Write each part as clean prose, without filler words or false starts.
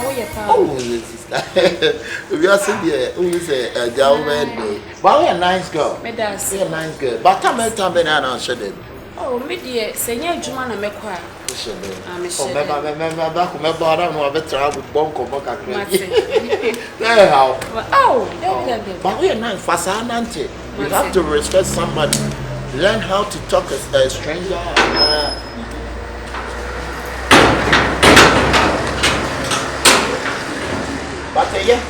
Oh, sister. We are saying here, who say a gentleman. But we are nice girl. We are nice girl. But come and tell me now, shedding. Oh, me dear, Senya Juma na mekwa. I'm sure. Remember back, remember I don't know about travel with Bonko Boka. There how? Oh, but we are not fast, aren't you? You have to respect somebody. Learn how to talk as a stranger. But yeah.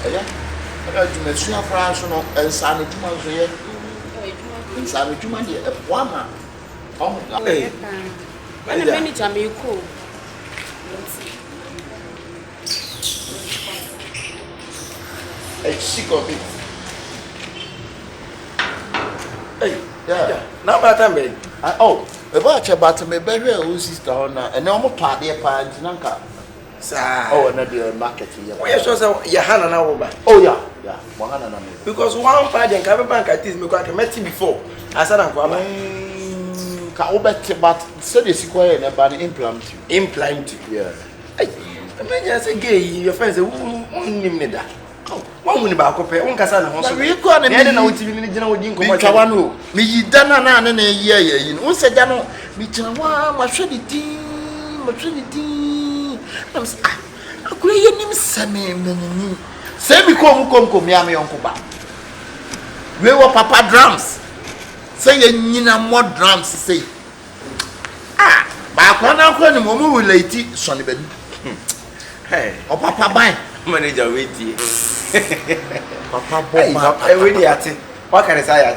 I got to make sure France and San Juman's here. San Juman here, one man. Oh, hey. When a minute I may call. A sick of it. Hey, yeah. Now, my time, oh, about your bottom, a baby, who's sister, and no more party, a parent, Nanka. Oh, and the market here. Oh, yes, Yahana now. Oh, yeah, 100. Because one party and Cabin Bank at this, because I met him before. I said, I'm but said it's quite an implant. Implant, yeah. I mean, just a gay, your friends, won't name that. One woman about compare one Cassandra. We can't know what you mean. Kawano, me dana and a year, you know, said Dano, me Chinawa, maternity. I'm saying, I couldn't name Sammy. Say, we come, Miami, Uncle Ba. We were Papa drums. Say, you know, more drums, say. Ah, but when I'm going to late, Sonny Ben. Hey, or Papa Bye. Manager waiting. Papa Boy, I really at it. What can I say? I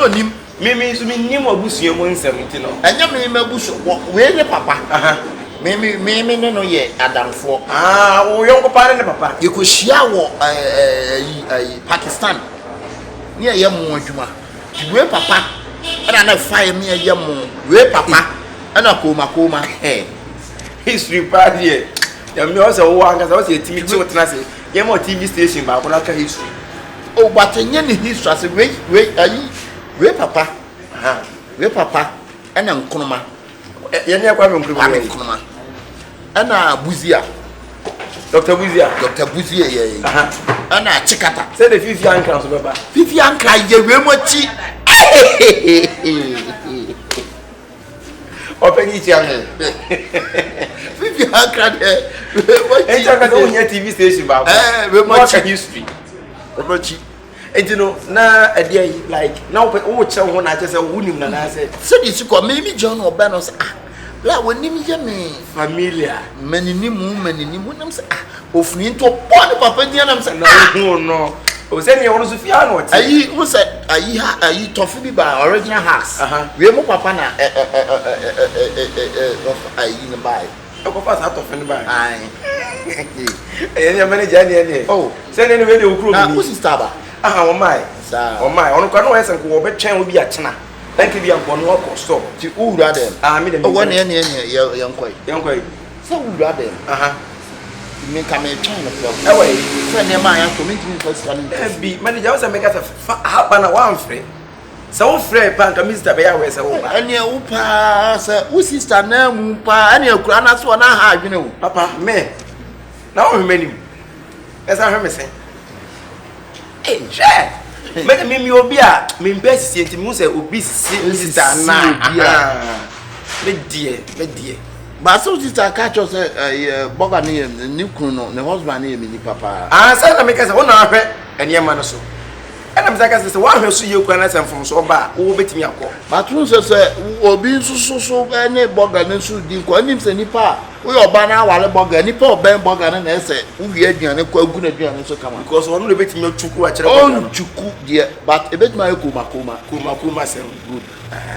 mean, Mimi, to me, Nemo Bush, you won't 17. And you may bush, where the Papa? Mimi, no, yet, Adam for. Ah, oh, young Papa and Papa. You could share Pakistan near Yamu Juma. Where Papa, and I fire me a Yamu, where Papa, and a coma, hey. History party. You also want as I was a TV TV station, but what I history. Oh, but in any history, I say, wait, where Papa, where Papa, and Uncle. You're quite Kuruma. And Buzia, Dr. Buzia, and Chicata. Say the 50 uncles, Baba. 50 uncle, you remote. Open each other. 50 uncle, TV station, Baba. We watch history. And you know, now a day like now, but oh, someone I just a woman and I said, so this you maybe John or Banos. La when me familiar. Many nimunam say of me to pon papa dianam say no. O say you want to fear no. Ayi who say ayi tofu bi ba original house. We mo papa na of ayi na buy. O papa sa tofu ni buy. Ai. Eh manager ni. Oh, say ni we dey okuro mi. Who sister ba? Oh my. Sir. Oh my. Onu kwa no esen ko be twen obi a chena. Thank you, young one. Walk or stop. To who rather? I mean, one young quite. So who rather? You make a man China club. Away, friend, my committee first coming. Be manager was a make us a half an hour free. So free, Panka, Mr. Bear, was a woman. And your upa, sir, who sister name, pa, and your grandmas one I have, you know, Papa, me. Now, many. As I heard me say, hey, Jack. Make me obia, me best see me say obi sister na. Me dear. But so sister catch us boga ni kunu ne husband ni Nipa pa. Ah, say na make say wona ahwe ene ma no so. And I'm saying say wa ahwe so ye kwana sem from so ba, wo betimi akọ. But you say obi so ene boga ne so di ko anim say Nipa. We oba na wale boga Nipa oba boga na say uwie aduane kwa agu na aduane so kama. Because one no betimi chuku a kire boga. On chuku dia but ebetimi akoma sem good.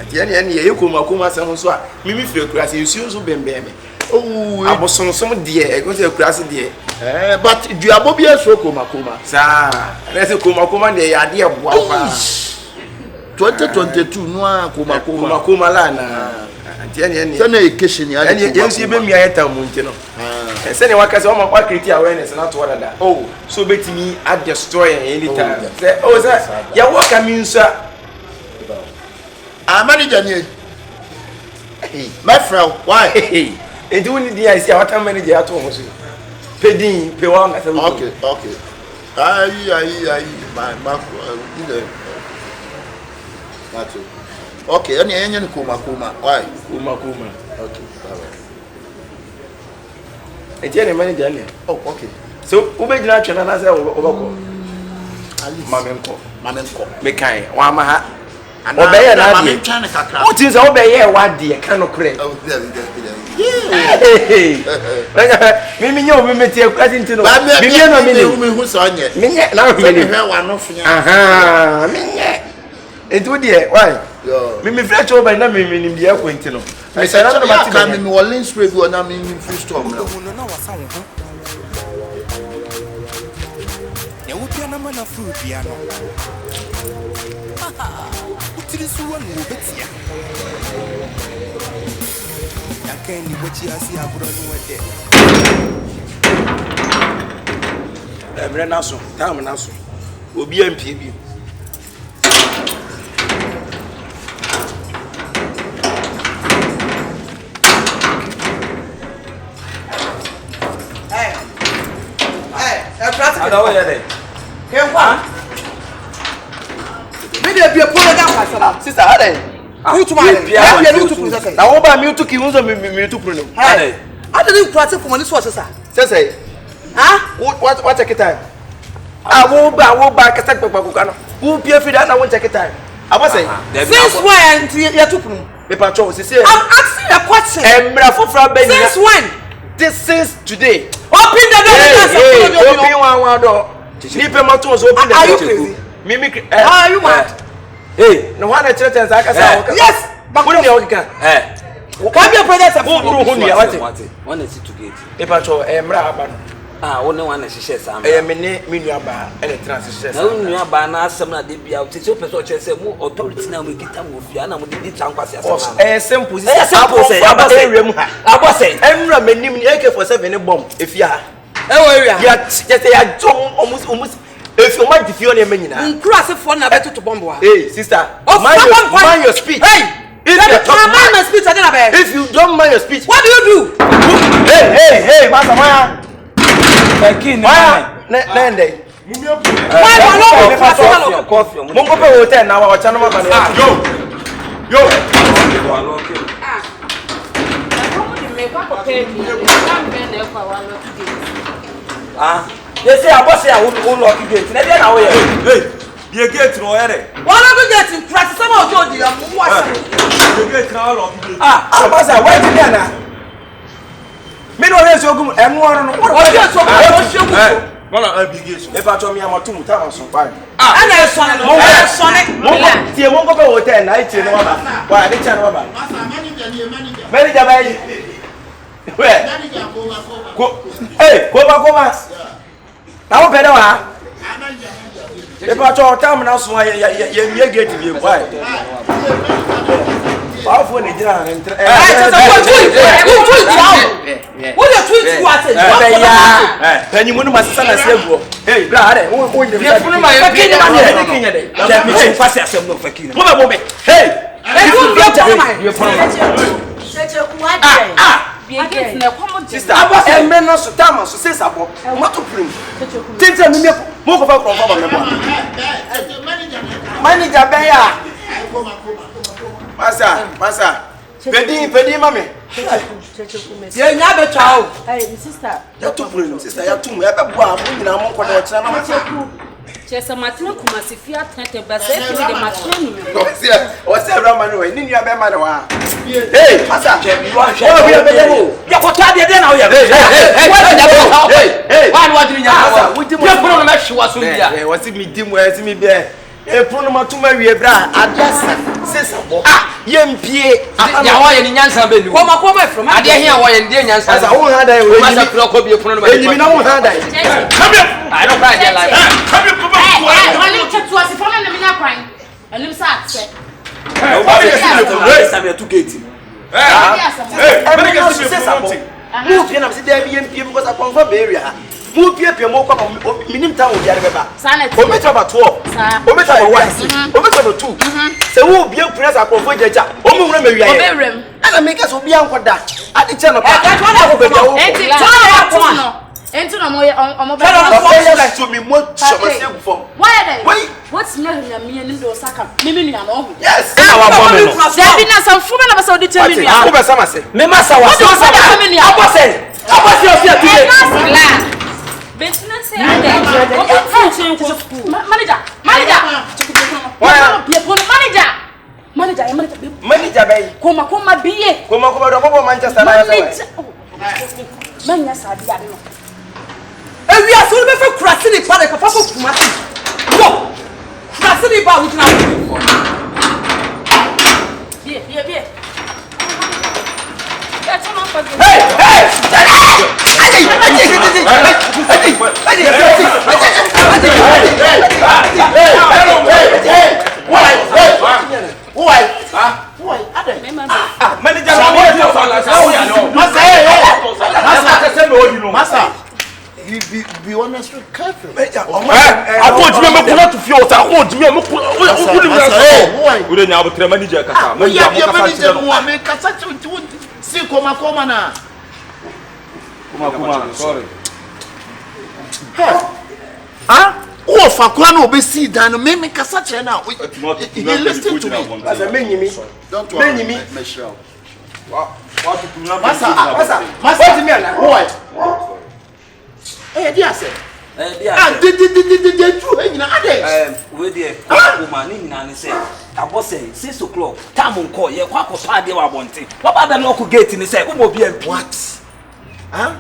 Dia ne ye koma sem so a mimi fire kura say you so bembeme. Oh, abosom dia e go say kura say dia. But do you abobi so koma. Sa, na say koma dey ade e boa pa. 2022 no a koma la na. Dia ne say na education ya. Yen so be mi ayeta mu nti no. Say ne waka say o ma kwa create awareness na to wada. Oh, so betimi a destroy anytime. Say oh say ya work am so manager ni. My friend, why? And do need the idea what manager at home. Pedin, Pewang, I said, okay. Aye, my that's it. Okay, any kuma. Why? Kuma. Okay, all right. It's any money, Daniel. Oh, okay. So, who made that channel? I said, Mamma, Mekai, Wamaha. Obey an army. What is obey a 1 day? Cannot create. Oh, Mimi, you will meet your cousin to know. Who's on yet? Minette, now, one of you. Aha, Minette. It would be why? Mimi Fletch over na mimi ni mbia kwentino. I said no matter can me Orleans radio na me free storm now. Ya wopia na mana fruit bia no. Utiri suwa no betia. Ya kan ni bochi asi aburo no wede. Emre naso, tam naso. Obi ampie bi. Ada wo yede. Kenwa. Me dey be program pastor. Sister Ade. Who to man? Ya mi tu process. Na wo ba mi tu ki unzo mi tu pro no. Ade. Ade dey practice for money source sir. Say. Ah? What take time? Wo ba kasa gbagbago no. Wo pie fi da na wo take time. Abo say. Since when you tu pro? Me patrol say. I'm asking a question. Emra fofra ben. Since when? This since today. Open the door. Open one door. Nipa mato was open the door. Are you crazy? Mimi Are you mad? Hey, no one at church and Zaka. Yes. But what do you can? Come here, brother. What? One is to get. Nipa cho Emra Aban. Only one is she says, I'm a minuaba and a transition. No, you are by now, some of the be out. It's open to say more authority now. We get them with Yana with the Tanquas. A simple, I was saying, Emra may name AK for 7 bomb if you are. Oh, yeah. Yes, I don't almost. If you might defeat your men, cross a phone about to bomb. Hey, sister, mind your speech. Hey! If you don't mind your speech, what do you do? Hey, Master Maya. Nende. Mungo pe hotel na wa chano mabane. Yo. They say abose ya who lock gate. Na dey na wo ye. Hey, the gate no here. One of the gate in practice some of you dey am what. The gate na lock gate. Abose why dey there na? Me no raise ogum enwo no. What dey so go? Mona obligation. If I told me I'm a two time so fine. And I son no. Tie mongo pe hotel na itie no ba. Why dey tell no ba? Manager by. Where? Hey, go. Now better wa. If I told time now so ye get to be why. Powerful in the and what you tweet what? Then you want my son as you. Hey, brother, who the sister, and men not so damn so says about what to bring. Tell me more of our manager Beya. Masa. Pedi mami. You never child. Hey, sister. You too bring sister, you too. You be boa, we na mo kwa na na. Chesa matina kuma sifia tete base kini de matina ni. O se rama no, ni nua be ma na wa. Hey, masa. Oh, we be yebo. Ya ko ta de na o ya. Hey. Why what do you know? We pro na hwa so bia. What me dim we me be. E pro no matuma wie bra adasa. Sesabo. Yempie. Ya wo ye ni nyansa be ni. Koma from. Ade here wo ye ndi nyansa. Asa wo ha dai we. Masa pro ko bi pro no. Enimi na wo ha dai. Come here. I don't cry there like. Come here, come on. Wale chetu asifona na mina kwan. Elim sa atse. Hey, to gate. Move here na se dey be yempie because I confirm area. Move here mo kwa minim town obi areba. O me taba 12. O me taba 1. O me taba 2. Se wo bi press akofo jeja. O me wura mawia ye. Ana make us obi ankoda. Ade che no pa. Enti no moye omo be. To me mo chomase gufo. Why dey? What's me na me ni do saka. Me nua no. Yes. Our woman. There be na some fuma na be so di tell me nua. Who be sama say? Me masa wa. What do you say me nua? Abose ofia today. Betina say ade. Manager. Manager bay. Koma biye. Koma do Manchester na say. Manya sabi ade no. Ewi aso be fe kurase ni pa de ka fa ko kuma. Wo. Kurase ni ba wo tuna. Biye. That's not for you. Hey! Be honest with careful. I want you to to feel that I want you sorry. Oh, for Kwan will be see down. Me kasa now. He listen to me. As a me. Don't worry, Michelle. Masa. Why? Eh, dear sir. Did you hang ade? We dey woman ni na say abo say 6 o'clock time on call ye kwa kopa de wa bonte baba da lock gate ni say wo bi ampi What? Huh?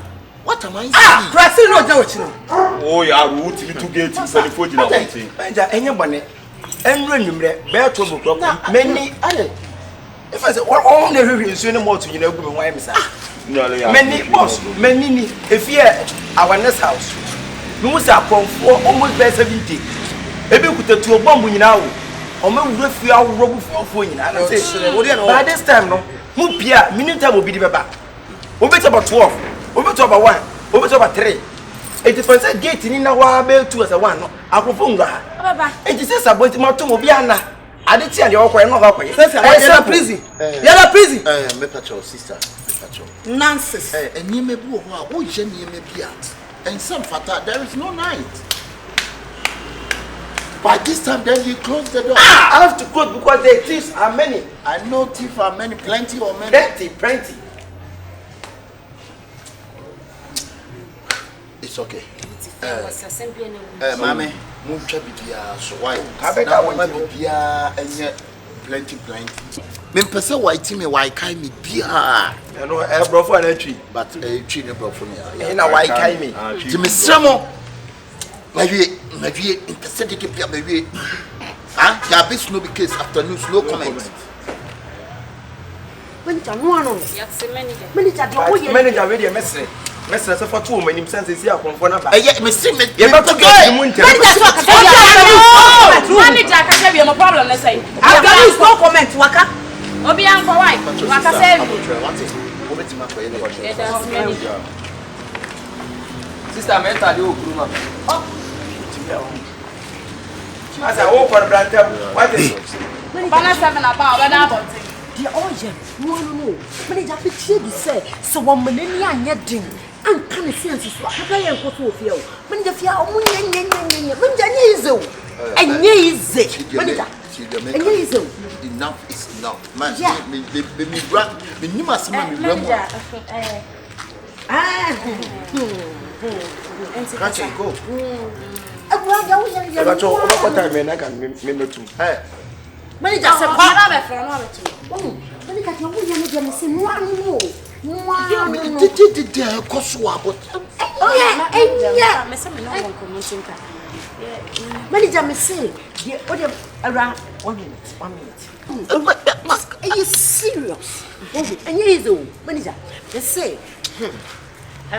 What am I saying? Kurase no ja wo chino. Oh, ya root me to gate telephone na bonte. Benja enye bone. Enro nwumre be to bokro. Many ade. If I say all na hwehwe nsu ne moto nyina gu me wan me sa. Many boss, many ni if here our next house. We must have almost by 70. Maybe we could do a bomb now. Or maybe we feel our rubber for you. By this time, no, Mupia, minute time will be the back. We bet about 12, we bet about 1, we bet about 3. It is for a gate in our bell 2 as a 1. I perform that. It is about Matomobiana. I didn't tell you all quite not away. You're prison. You're prison. Mepacho, sister. Nonsense. And you may be who Jenny may be at. And some fata, there is no night. By this time, then you close the door. I have to close because the thieves are many. I know thieves are many, plenty or many. Plenty. It's okay. Mame, move Chabia, so why? Bia and plenty. Mempesa white me why kai me bia. You know, I brought for an tree, But a tree never for me. and a white kai me. To me, Samo. Maybe interceded to be maybe. Ah, there be no case after news, no comment. When you want Manager already a message. Message for 2 when him sense is here from for number. Yet, me see me. You have to get him Manager can tell you my problem, let's say. I got you no comment waka. Obi an for why? Waka say. Sister mental dey okuru ma. As I walk for Brantam, what is Bana 7 about whether about it. The oil, no. Manager be cheap say, so one millennia anything. And can see and so I am go to feel. Manager fear Enough is enough. Man, me must go. what time I can remember too. Manager said, Manager me say, around 1 minute. Are you serious? And you is the manager. They say, I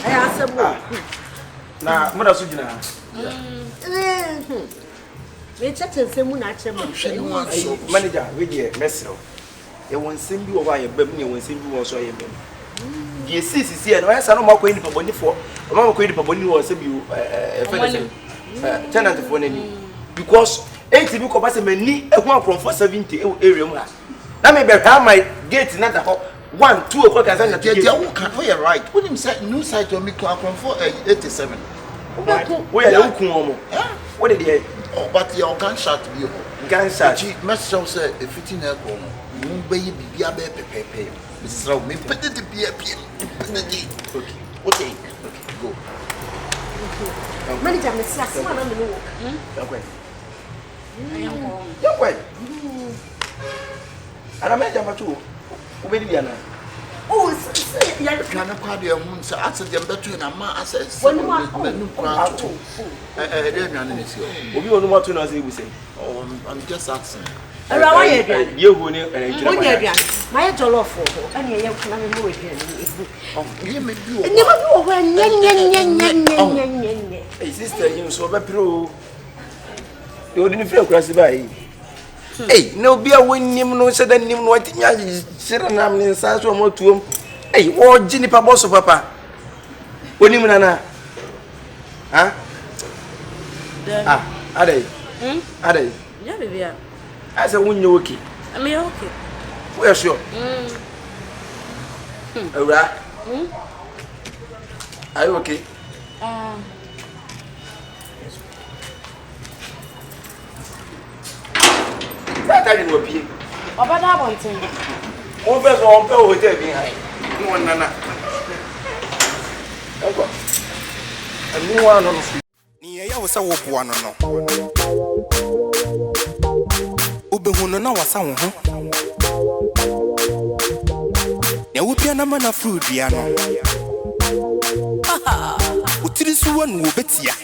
answer more. Now, Mother Sujina. We chat and say, Manager, we dear, Messel. You won't send you over your baby, you won't send you also your baby. Yes, sis, here, no, I saw no more queen for Bonnie for. A mama queen for Bonnie was a tenant for any. Because 80 people pass a many, a one from 470 area. Now, maybe I have my gate, not a hop. 1 2 o'clock as na They can we right. When him say new site on me can for 87. We are looking omo. What did they? Oh, but your gunshot be Gunshot. Message say a 15 air go. Baby be a baby. Mrs. Rowe, me put it to be a PM. Okay, go. Manager, Miss Sassy, I don't know. Young way. And I met them too. Obediana. Oh, say, you're Can I call your moon? So I said, them better than my assets. When you are Obi onu mo tun na say we say. Oh, I'm just asking. Around here, Ye hu ni enjira. when you're done, my jollof for and you're coming more again. You may do. Never know when Hey sister, you so be pro. You didn't feel crazy by. Hey, no be a win nim no say that nim no atinya sira nam ni nsa so mo tuom. Hey, wo Nipa boss papa. Onim nana. Ha? Ah, adai. Adai. Yeah, baby. I said when you okay. I mean, okay. We are sure. Alright. Are you okay? That I didn't appear. About that one thing. One person on pay hotel behind. No one nana. Okay. And no one on the Ni ya wasa wo boa no no. Obehu no na wasa wo ho. Ya wo bia na mana fruit bia no. Utiri suwa no betia.